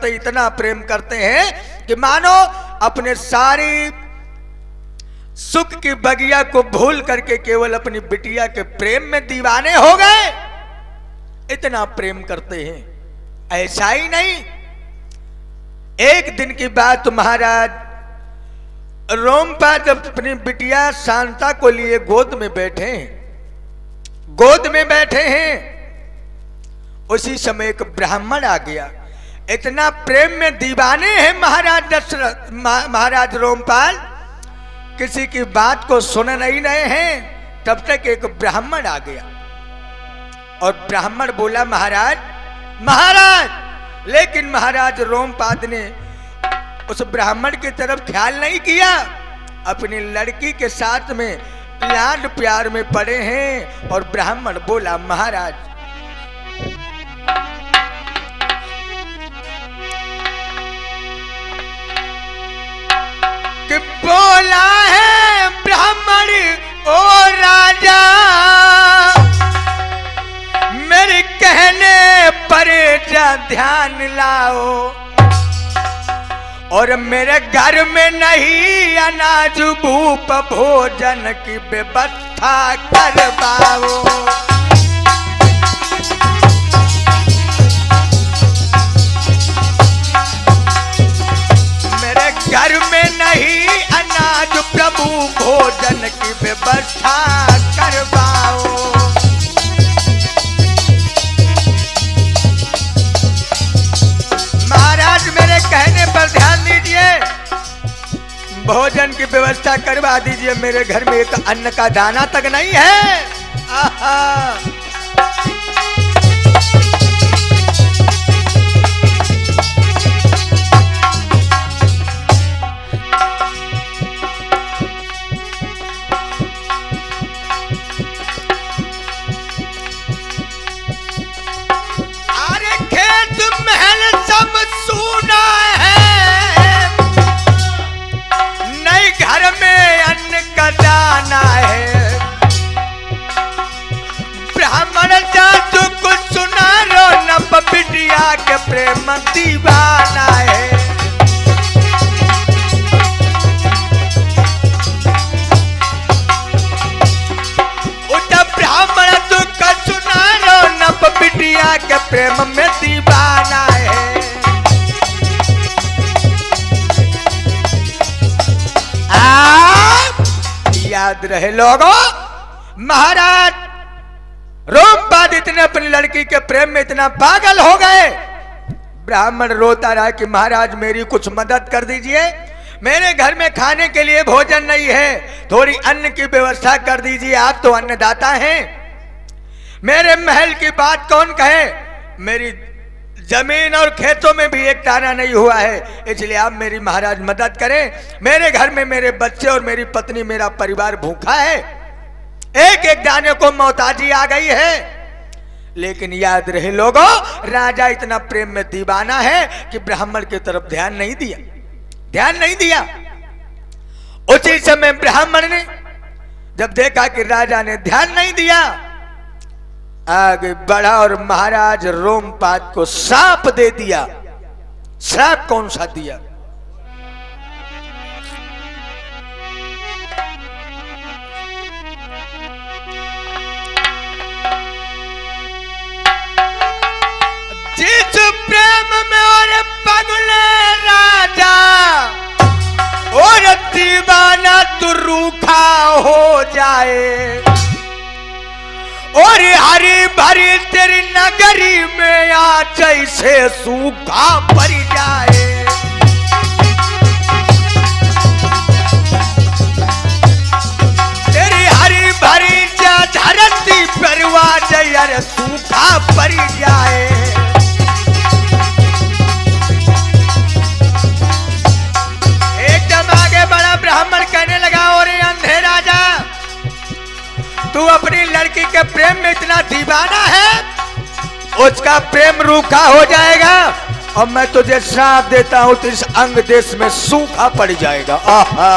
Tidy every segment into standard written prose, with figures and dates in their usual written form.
करते, इतना प्रेम करते हैं कि मानो अपने सारी सुख की बगिया को भूल करके केवल अपनी बिटिया के प्रेम में दीवाने हो गए। इतना प्रेम करते हैं। ऐसा ही नहीं, एक दिन की बात, महाराज रोमपाद जब अपनी बिटिया शांता को लिए गोद में बैठे हैं, उसी समय एक ब्राह्मण आ गया। इतना प्रेम में दीवाने हैं महाराज दशरथ, महाराज रोमपाल, किसी की बात को सुन नहीं रहे हैं। तब तक एक ब्राह्मण आ गया और ब्राह्मण बोला महाराज महाराज। लेकिन महाराज रोमपाद ने उस ब्राह्मण की तरफ ख्याल नहीं किया, अपनी लड़की के साथ में लाड प्यार में पड़े हैं। और ब्राह्मण बोला महाराज कि बोला है ब्राह्मण ओ राजा, मेरे कहने पर ध्यान लाओ और मेरे घर में नहीं अनाज भूप भोजन की व्यवस्था करवाओ। मेरे घर में नहीं अनाज प्रभु भोजन की व्यवस्था करवाओ। महाराज मेरे कहने पर ध्यान दीजिए, भोजन की व्यवस्था करवा दीजिए। मेरे घर में एक अन्न का दाना तक नहीं है। आहा। अरे खेत महल सब सूना है, नहीं घर में अन्न का दाना है। ब्राह्मण जातु को सुना रो न बिटिया के प्रेम दीवाना है। ब्राह्मण दुख सुना रो न बिटिया के प्रेम में दीवाना है। याद रहे लोगों, महाराज रोमपाद इतने अपनी लड़की के प्रेम में इतना पागल हो गए। ब्राह्मण रोता रहा कि महाराज मेरी कुछ मदद कर दीजिए, मेरे घर में खाने के लिए भोजन नहीं है, थोड़ी अन्न की व्यवस्था कर दीजिए, आप तो अन्नदाता हैं। मेरे महल की बात कौन कहे, मेरी जमीन और खेतों में भी एक दाना नहीं हुआ है, इसलिए आप मेरी महाराज मदद करें। मेरे घर में मेरे बच्चे और मेरी पत्नी, मेरा परिवार भूखा है, एक एक दाने को मोहताजी आ गई है। लेकिन याद रहे लोगों, राजा इतना प्रेम में दीवाना है कि ब्राह्मण की तरफ ध्यान नहीं दिया। उसी समय ब्राह्मण ने जब देखा कि राजा ने ध्यान नहीं दिया, आगे बढ़ा और महाराज रोमपाद को श्राप दे दिया। श्राप कौन सा दिया? जिस प्रेम में और पगले राजा और दीवाना तू रूखा हो जाए, और हरी भरी तेरी नगरी में आ जैसे सूखा पड़ जाए। तेरी हरी भरी धरती परवा जयर सूखा पड़ जाए। एकदम आगे बड़ा ब्राह्मण कहने लगा, और अंधे राजा तू अपनी लड़की के प्रेम में इतना दीवाना है, उसका प्रेम रूखा हो जाएगा और मैं तुझे श्राप देता हूं, तो इस अंग देश में सूखा पड़ जाएगा। आहा।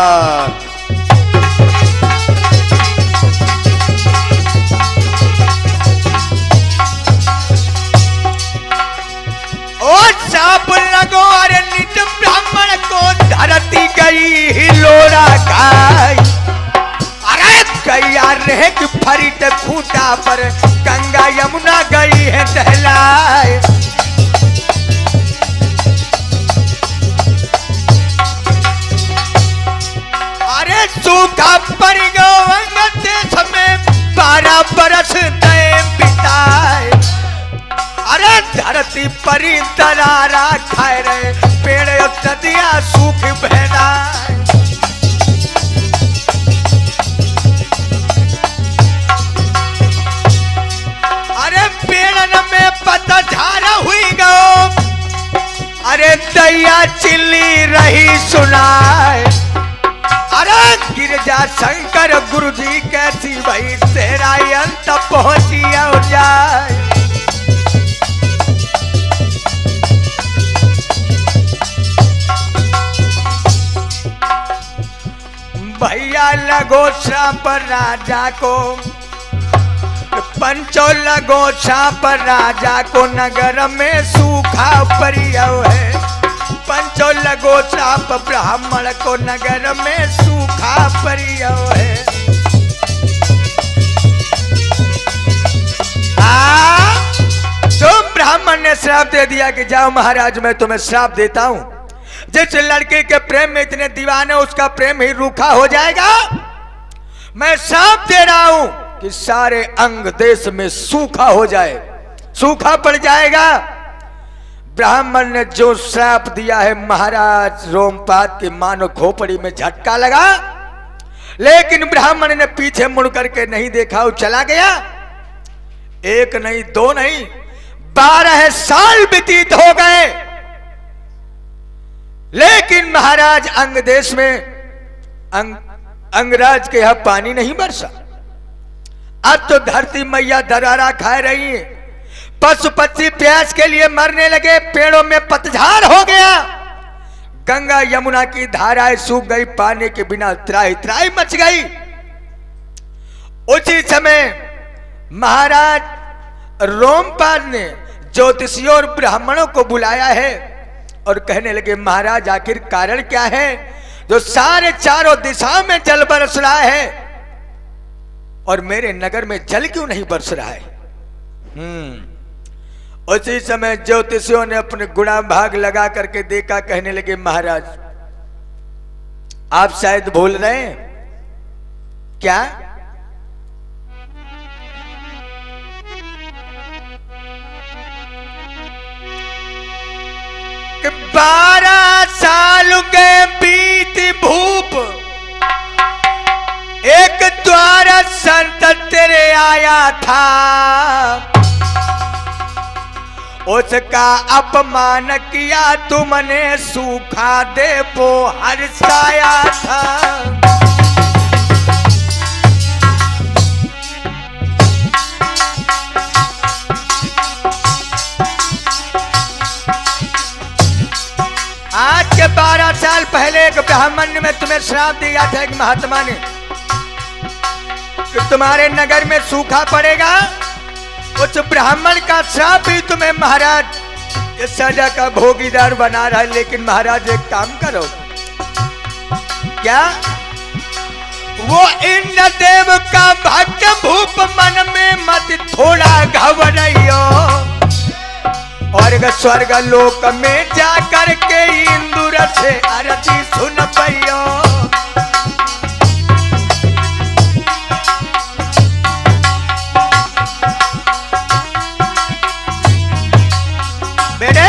ओ श्राप लगो गो अरे निज ब्राह्मण को धरती गई हिलोरा खाई। अरे गैया रहे कि फरित खूंटा पर गंगा यमुना गई है दहलाए। अरे सूखा पड़ गो अंग देश में 12 बरस दे बिताए। अरे धरती परी दरारा खाए रहे पेड़ नदियां सूख बहनाए। अरे पेड़न में पतझड़ हुई गो अरे दैया चिल्ली रही सुनाए। अरे गिरजा शंकर गुरु जी कैसी भाई तेरा अंत पहुंचिया जाए। भैया लगो श्राप राजा को पंचो लगो श्राप राजा को नगर में सूखा परियो है। पंचो लगो श्राप ब्राह्मण को नगर में सूखा परियो है। तो ब्राह्मण ने श्राप दे दिया कि जाओ महाराज मैं तुम्हें श्राप देता हूं, जिस लड़के के प्रेम में इतने दीवाने उसका प्रेम ही रूखा हो जाएगा। मैं श्राप दे रहा हूं कि सारे अंग देश में सूखा हो जाए, सूखा पड़ जाएगा। ब्राह्मण ने जो श्राप दिया है महाराज रोमपाद की मानो खोपड़ी में झटका लगा, लेकिन ब्राह्मण ने पीछे मुड़ करके नहीं देखा, वो चला गया। एक नहीं दो नहीं 12 साल व्यतीत हो गए, लेकिन महाराज अंग देश में अंगराज के यहां पानी नहीं बरसा। अब तो धरती मैया दरारा खा रही है, पशु पक्षी प्यास के लिए मरने लगे, पेड़ों में पतझड़ हो गया, गंगा यमुना की धाराएं सूख गई, पानी के बिना त्राही त्राही मच गई। उसी समय महाराज रोमपाद ने ज्योतिषियों और ब्राह्मणों को बुलाया है और कहने लगे महाराज आखिर कारण क्या है जो सारे चारों दिशाओं में जल बरस रहा है और मेरे नगर में जल क्यों नहीं बरस रहा है। उसी समय ज्योतिषियों ने अपने गुणा भाग लगा करके देखा, कहने लगे महाराज आप शायद भूल रहे हैं क्या, कि 12 साल गए बीत भूप, एक द्वारा संत तेरे आया था, उसका अपमान किया तुमने सूखा दे वो हर्षाया था। आज के 12 साल पहले एक ब्राह्मण में तुम्हें श्राप दिया था एक महात्मा ने कि तुम्हारे नगर में सूखा पड़ेगा। उस ब्राह्मण का श्राप ही तुम्हें महाराज इस सजा का भोगीदार बना रहा है। लेकिन महाराज एक काम करो, क्या वो इंद्र देव का भक्त भूप मन में मत थोड़ा घबराइयो और स्वर्ग लोक में जाकर के इंदुर से आरती सुन पाइयो। बेटे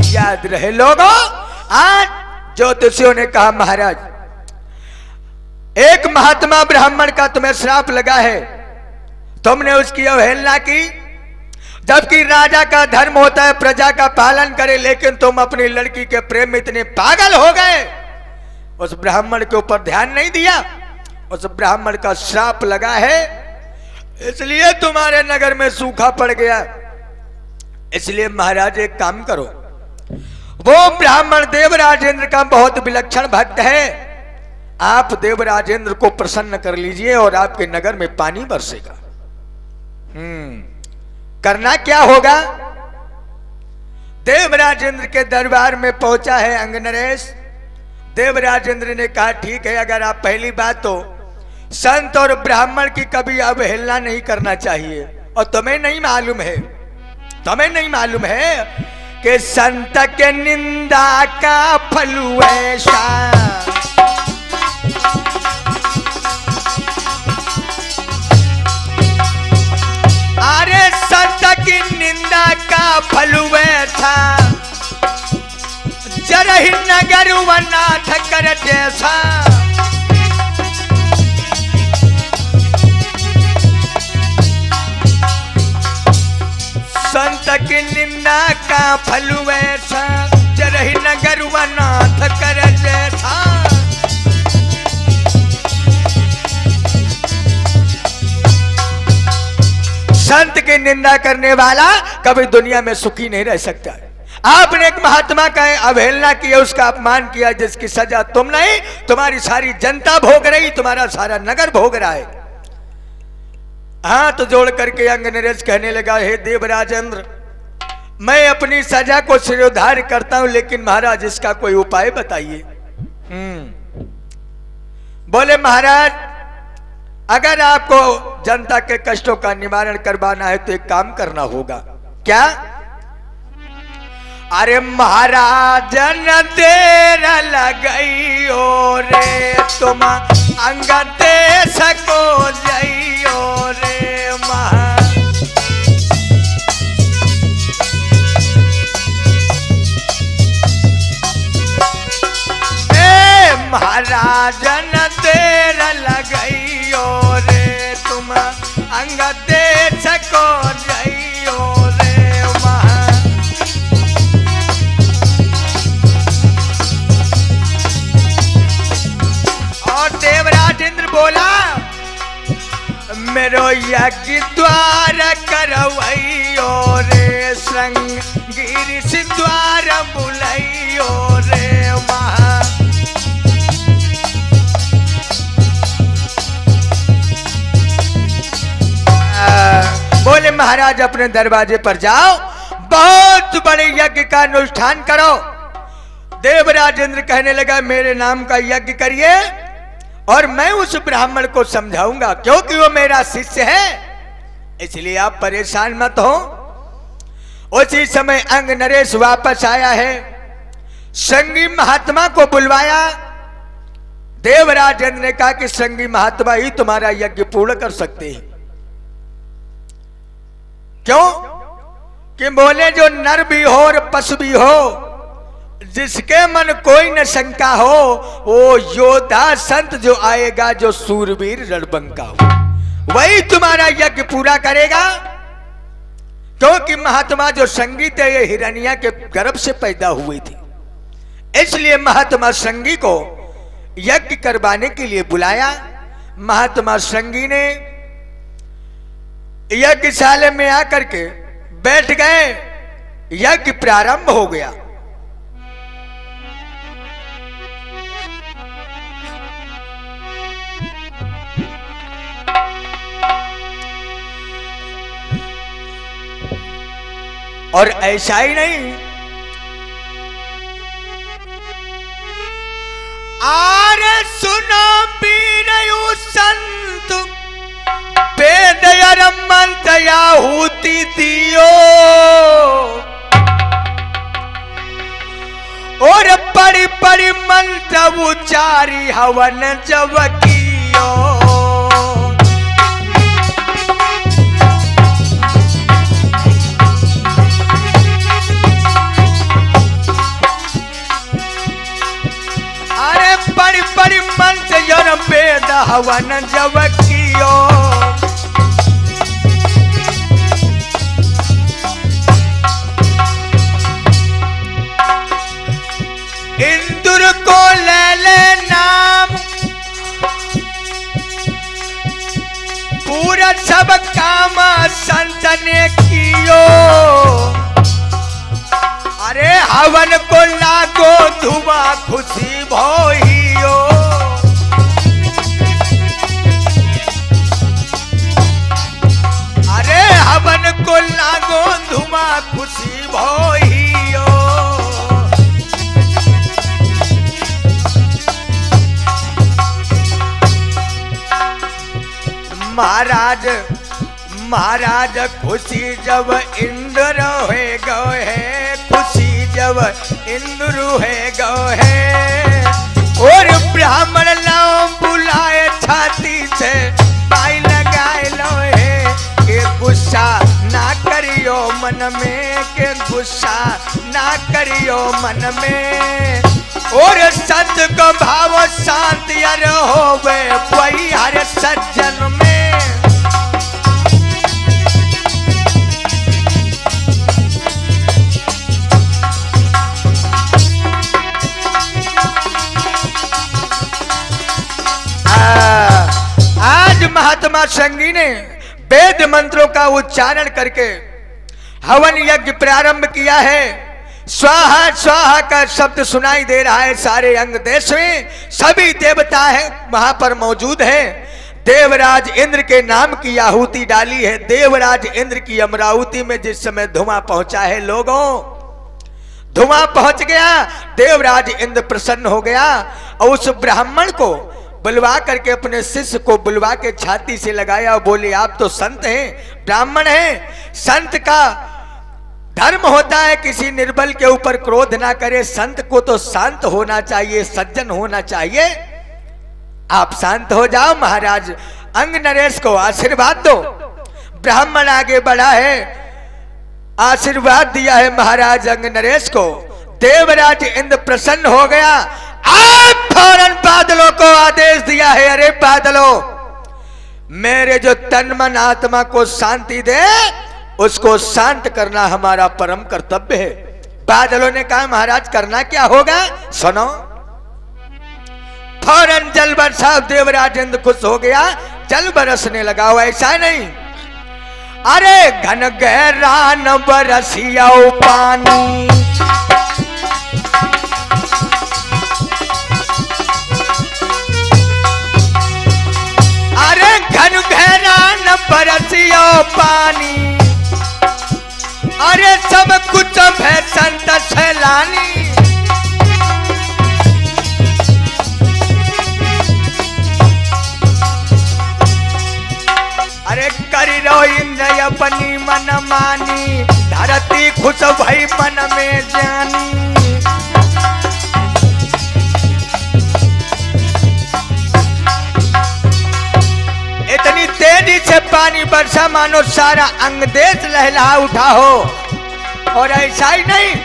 याद रहे लोगों, आज ज्योतिषियों ने कहा महाराज एक महात्मा ब्राह्मण का तुम्हें श्राप लगा है, तुमने उसकी अवहेलना की, जबकि राजा का धर्म होता है प्रजा का पालन करे, लेकिन तुम अपनी लड़की के प्रेम में इतने पागल हो गए, उस ब्राह्मण के ऊपर ध्यान नहीं दिया, उस ब्राह्मण का श्राप लगा है इसलिए तुम्हारे नगर में सूखा पड़ गया। इसलिए महाराज एक काम करो, वो ब्राह्मण देवराजेंद्र का बहुत विलक्षण भक्त है, आप देवराजेंद्र को प्रसन्न कर लीजिए और आपके नगर में पानी बरसेगा। करना क्या होगा, देवराज इंद्र के दरबार में पहुंचा है अंगनरेश। देवराज इंद्र ने कहा ठीक है, अगर आप पहली बात तो संत और ब्राह्मण की कभी अवहेलना नहीं करना चाहिए, और तुम्हें नहीं मालूम है कि संत के निंदा का फल ऐसा। अरे संत की निंदा का फल ऐसा, जरहि नगर वनाथ कर जैसा। संत की निंदा का फल वैसा, जरहि नगर वनाथ कर जैसा। संत की निंदा करने वाला कभी दुनिया में सुखी नहीं रह सकता। आपने एक महात्मा का अवहेलना किया, उसका अपमान किया, जिसकी सजा तुम नहीं तुम्हारी सारी जनता भोग रही, तुम्हारा सारा नगर भोग रहा है। हाथ जोड़ करके अंगनरेश कहने लगा, हे देवराज इंद्र, मैं अपनी सजा को सिरोधार्य करता हूं, लेकिन महाराज इसका कोई उपाय बताइए। बोले महाराज, अगर आपको जनता के कष्टों का निवारण करवाना है तो एक काम करना होगा। क्या? अरे महाराज न देर लगइयो रे, तुम अंग दे सको जइयो रे महाराज न देर लगइयो रे, तुम अंग दे सको जइयो रे देवराज इंद्र बोला, मेरो यज्ञ द्वार करवइयो रे, श्रृंगिरी सिद्वार बुलइयो रे बोले महाराज अपने दरवाजे पर जाओ, बहुत बड़े यज्ञ का अनुष्ठान करो। देवराज इंद्र कहने लगा, मेरे नाम का यज्ञ करिए और मैं उस ब्राह्मण को समझाऊंगा, क्योंकि वो मेरा शिष्य है, इसलिए आप परेशान मत हो। उसी समय अंगनरेश वापस आया है, संगी महात्मा को बुलवाया। देवराज इंद्र ने कहा कि संगी महात्मा ही तुम्हारा यज्ञ पूर्ण कर सकते हैं। क्यों? कि बोले जो नर भी हो और पशु भी हो, जिसके मन कोई न शंका हो, वो योद्धा संत जो आएगा, जो सूरवीर रणबंका हो, वही तुम्हारा यज्ञ पूरा करेगा। क्योंकि महात्मा जो संगी थे ये हिरण्या के गर्भ से पैदा हुए थे, इसलिए महात्मा संगी को यज्ञ करवाने के लिए बुलाया। महात्मा संगी ने यज्ञशाला में आकर के बैठ गए, यज्ञ प्रारंभ हो गया। और ऐसा ही नहीं, आरे सुनो पीरयु संत, वेद मंत्र आहुति दियो, और पड़ी पड़ी मंत्र उचारी हवन जब कियो। बड़ी बड़ी मन से वेद हवन जब कियो, इंद्र को ले ले नाम, पूरा सब काम संत ने कियो। अरे हवन को लागो धुआं खुशी भोइयो, अरे हवन को लागो धुआं खुशी भोइयो। महाराज महाराज खुशी जब इंद्र है गए है, खुशी जब इंद्र है गए है, और ब्राह्मण लाओ बुलाए छाती से पाई लगाए लो है, के गुस्सा ना करियो मन में, के गुस्सा ना करियो मन में, और संत को भाव शांति होवे वही हर सज्जन में। आज महात्मा संगी ने वेद मंत्रों का उच्चारण करके हवन यज्ञ प्रारंभ किया है। स्वाहा स्वाहा का शब्द सुनाई दे रहा है सारे अंग देश में, सभी देवता है वहां पर मौजूद है। देवराज इंद्र के नाम की आहुति डाली है। देवराज इंद्र की अमरावती में जिस समय धुआं पहुंचा है, लोगों धुआं पहुंच गया, देवराज इंद्र प्रसन्न हो गया और उस ब्राह्मण को बुलवा करके अपने शिष्य को बुलवा के छाती से लगाया और बोले आप तो संत हैं, ब्राह्मण हैं, संत का धर्म होता है किसी निर्बल के ऊपर क्रोध ना करे, संत को तो शांत होना चाहिए, सज्जन होना चाहिए, आप शांत हो जाओ। महाराज अंग नरेश को आशीर्वाद दो। ब्राह्मण आगे बढ़ा है, आशीर्वाद दिया है महाराज अंग नरेश को। देवराज इंद्र प्रसन्न हो गया, आप फौरन बादलों को आदेश दिया है, अरे बादलों मेरे जो तन मन आत्मा को शांति दे उसको शांत करना हमारा परम कर्तव्य है। बादलों ने कहा महाराज करना क्या होगा, सुनो। फौरन जल बरसा, देवराज इंद्र खुश हो गया, जल बरसने लगा। ऐसा नहीं, अरे घन गहरा न बरसिया पानी, अरे घन गहरा न बरसिया पानी, अरे सब कुछ है संत सैलानी, अरे करी रो इंद्र अपनी मन मानी, धरती खुश भई मन में जानी, इतनी तेजी से पानी बरसा मानो सारा अंग देश लहला उठा हो। और ऐसा ही नहीं,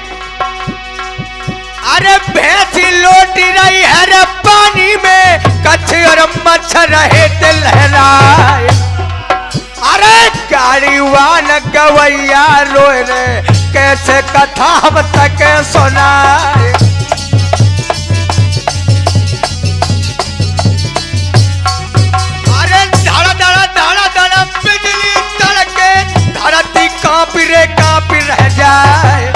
अरे भैंसी लौटी रही है रे पानी में, कच्छ और मच्छर रहे थे लहराए, अरे गाड़ीवान गवैया रोए रे, कैसे कथा हम तक सुनाए। बिजली तड़के धरती कांपी रे कांपी रह जाए,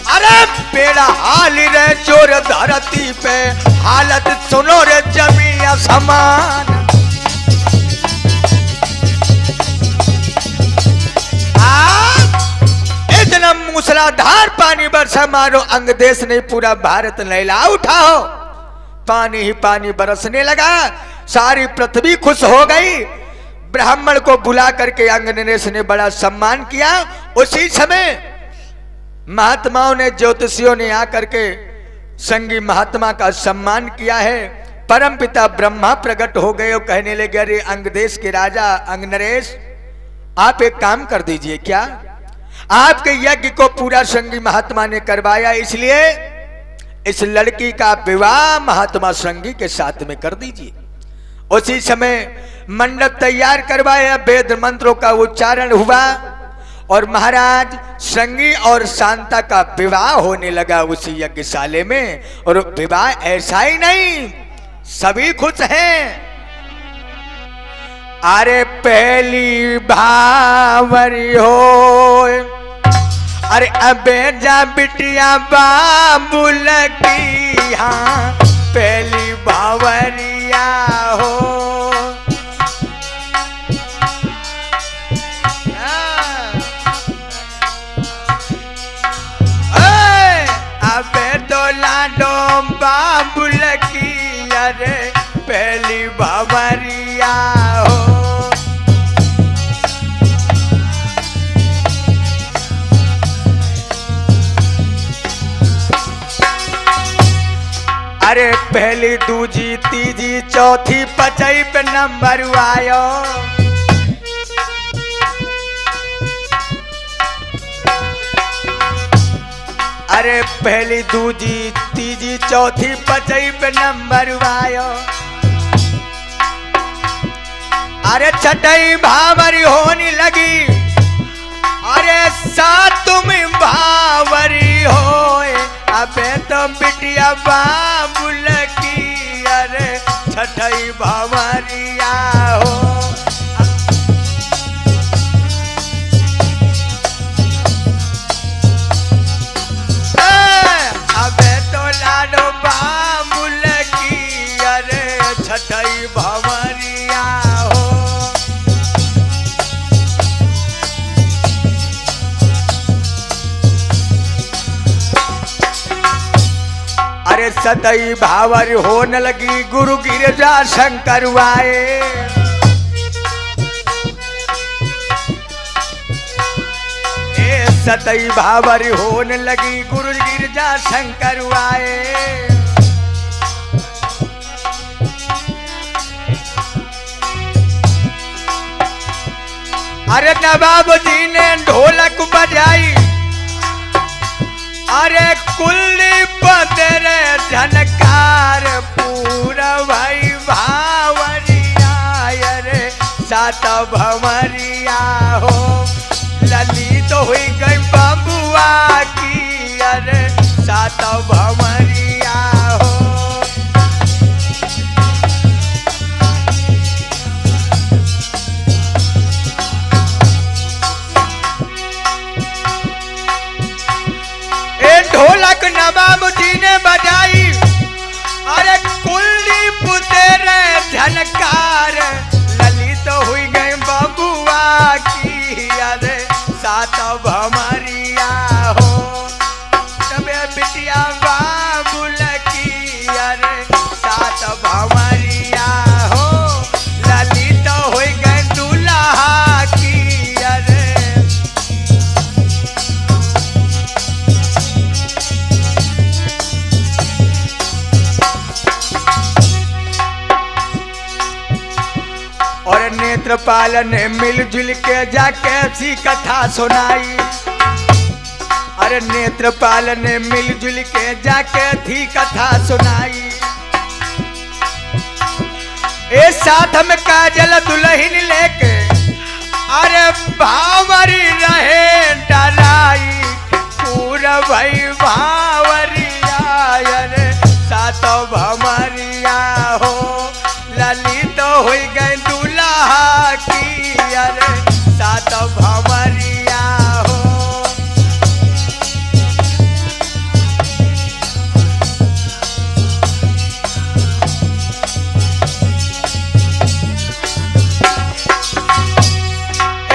अरे बेड़ा हाल रे जोर धरती पे, हालत सुनो रे जमीन आसमान, इतना मूसलाधार पानी बरसा मारो अंग देश ने पूरा भारत लहला उठा हो। पानी ही पानी बरसने लगा, सारी पृथ्वी खुश हो गई। ब्राह्मण को बुला करके अंग नरेश ने बड़ा सम्मान किया। उसी समय महात्माओं ने, ज्योतिषियों ने आकर के संगी महात्मा का सम्मान किया है। परमपिता ब्रह्मा प्रकट हो गए और कहने लगे, अरे अंग देश के राजा अंग नरेश आप एक काम कर दीजिए, क्या आपके यज्ञ को पूरा संगी महात्मा ने करवाया, इसलिए इस लड़की का विवाह महात्मा संगी के साथ में कर दीजिए। उसी समय मंडप तैयार करवाया, वेद मंत्रों का उच्चारण हुआ और महाराज संगी और शांता का विवाह होने लगा उसी यज्ञशाले में। और विवाह ऐसा ही नहीं, सभी खुश हैं। अरे पहली भावरी हो, अरे अबे जा बिटिया बाबुल की, हाँ पहली भावरिया हो, लाडो बाबुल की, अरे पहली बाबरिया हो। अरे पहली दूजी तीजी चौथी पचई पे नंबर आयो। अरे पहली दूजी तीजी चौथी पचई पे नंबर आयो। अरे छठई भावरी होने लगी। अरे सातवीं भावरी होए अबे तो बिटिया बाबुल की। अरे छठई भावरिया हो। अबे तो लाडो बाबुल की। अरे छठई भावरिया हो। अरे सतई भावर होने लगी गुरु गिरजा शंकर आए। ए सतई भावर होने लगी गुरु गिरजा शंकर आए। अरे नवाब जी ने ढोलक बजाई। अरे कुलदीप तेरे झनकार पूरा भाई भावरिया। अरे सात भंवरिया हो। ललित हुई गई बबुआ की। अरे सात भंवरिया हो। ढोलक नवाब जी ने बजाई। अरे कुलदीप तेरे झनकार ललित हुई गई बबुआ की। अरे सात भंवरिया हो। तबे बिटिया बाबुल की। अरे सात भंवरिया हो। ललित हुई गई दूल्हा की। अरे और नेत्रपाल ने मिलजुल के जाके ऐसी कथा सुनाई। अरे नेत्रपाल ने मिलजुल के जाके थी कथा सुनाई। ए साथ में काजल दुल्हन लेके। अरे भावरी रहे डराई पूरा भाई भावरिया। अरे सात भंवरिया हो। ललित हुई गई दूल्हा की। अरे सात भंवरिया हो।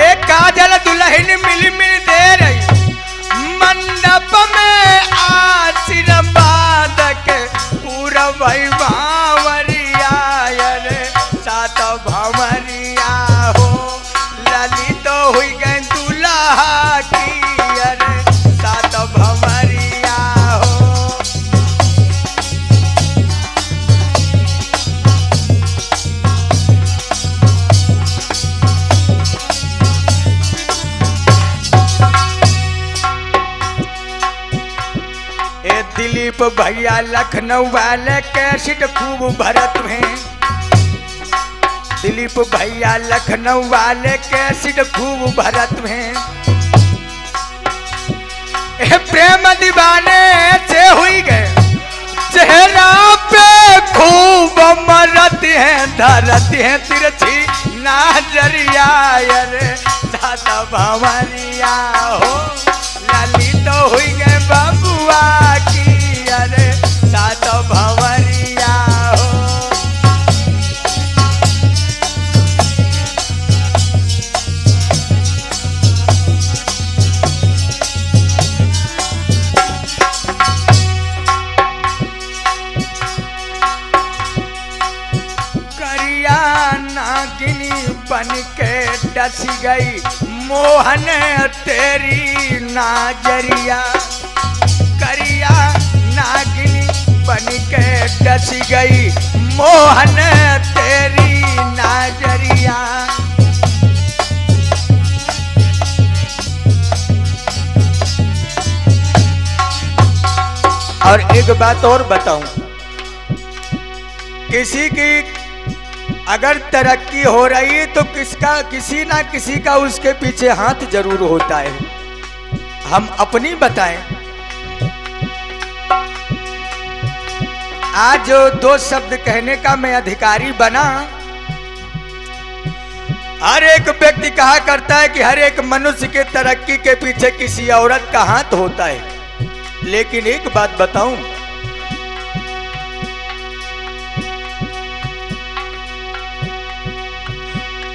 एक काजल दुल्हन मिल मिल दे रही मंडप में आशीर्वाद के पूरा भाई भावरिया। अरे सात भंवरिया हो। ललित हुई गई दूल्हा की। अरे सात भंवरिया हो। ए दिलीप भैया लखनऊ वाले कैसेट खूब भरत हैं। दिलीप भैया लखनऊ वाले कैसेट खूब भरत हैं। प्रेम दीवाने से हुई गए चेहरा पे खूब मरत हैं। धरत हैं तिरछी नाजरिया। अरे सात भंवरिया हो। ललित हुई गए बबुआ की। अरे सात भंवरिया हो। बन के डस गई मोहन तेरी नाजरिया। करिया नागिनी बन के डस बरस गई मोहन तेरी नजरिया। और एक बात और बताऊं, किसी की अगर तरक्की हो रही है तो किसी ना किसी का उसके पीछे हाथ जरूर होता है। हम अपनी बताएं, आज जो 2 शब्द कहने का मैं अधिकारी बना, हर एक व्यक्ति कहा करता है कि हर एक मनुष्य के तरक्की के पीछे किसी औरत का हाथ होता है। लेकिन एक बात बताऊं,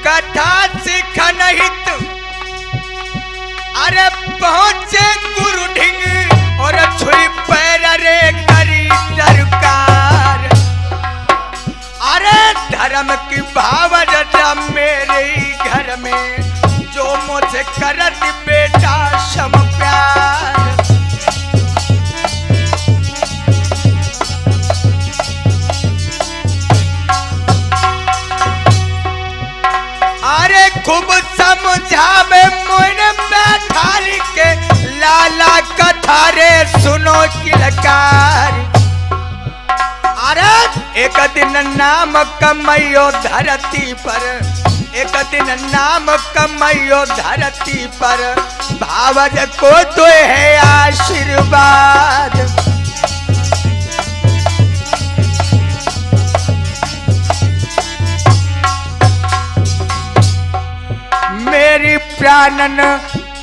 कथा सीखन हित अरे पहुंचे गुरु ढिंग और छुई पैर रे करी दरकार। अरे धर्म की भावना मेरे घर में जो मुझे करत बेटा सम प्यार। अरे खूब समझावे मोने बैठाल के लाला कथा रे सुनो किलकार। अरे एक दिन नाम कमाइयो धरती पर, एक दिन नाम कमाइयो धरती पर, भावज को तो है आशीर्वाद। मेरी प्राणन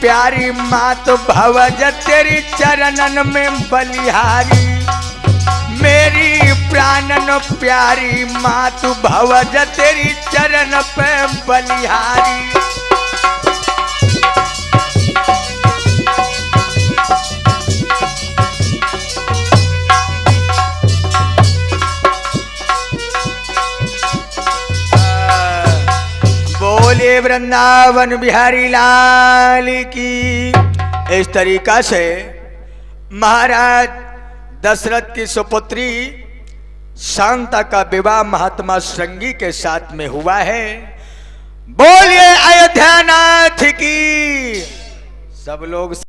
प्यारी मात भवज तेरी चरणन में बलिहारी। मेरी प्राणन प्यारी मात भवज तेरी चरण पे बलिहारी। बोले वृंदावन बिहारी लाल की। इस तरीका से महाराज दशरथ की सुपुत्री शांता का विवाह महात्मा श्रृंगी के साथ में हुआ है। बोलिए अयोध्या नाथ की। सब लोग